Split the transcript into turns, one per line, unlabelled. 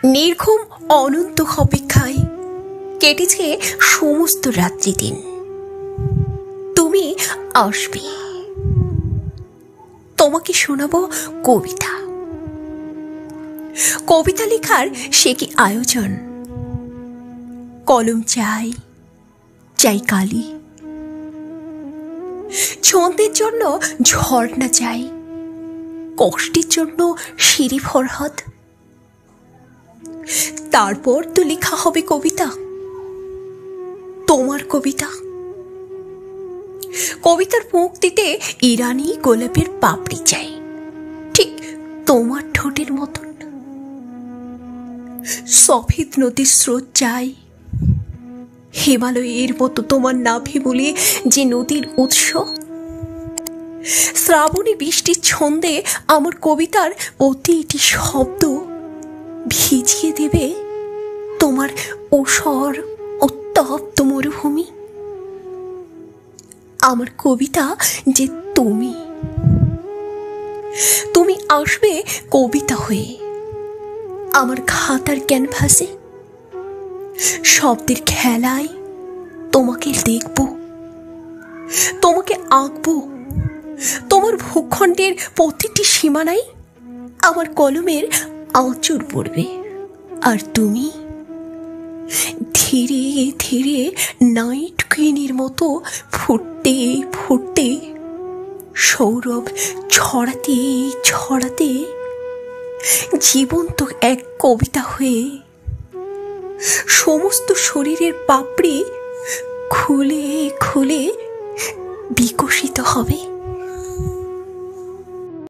নির্ঘুম অনন্ত অপেক্ষায় কেটেছে সমস্ত রাত্রি দিন। তুমি আসবে, তোমাকে শোনাবো কবিতা। কবিতা লেখার সে কি আয়োজন! কলম চাই, চাই কালি, ছন্দের জন্য ঝর্ণা চাই, কষ্টের জন্য সিঁড়ি ফরহাদ। তারপর তো লেখা হবে কবিতা, তোমার কবিতা। কবিতার মুক্তিতে ইরানি গোলাপের পাপড়ি চাই, ঠিক তোমার ঠোঁটের মতন। সফেদ নদীর স্রোত চাই, হিমালয়ের মতো তোমার নাভি বলে যে নদীর উৎস। শ্রাবণী বৃষ্টির ছন্দে আমার কবিতার প্রতিটি শব্দ ভিজিয়ে দেবে তোমার ঊষর উত্তপ্ত মরুভূমি। আমার কবিতা যে তুমি, তুমি আসবে কবিতা হয়ে আমার খাতার ক্যানভাসে। শব্দের খেলায় তোমাকে দেখব, তোমাকে আঁকবো। তোমার ভূখণ্ডের প্রতিটি সীমানায় আমার কলমের আঁচড় পড়বে। আর তুমি ধীরে ধীরে নাইট কুইনের মতো ফুটতে ফুটতে, সৌরভ ছড়াতে ছড়াতে জীবন্ত এক কবিতা হয়ে সমস্ত শরীরের পাপড়ি খুলে খুলে বিকশিত হবে।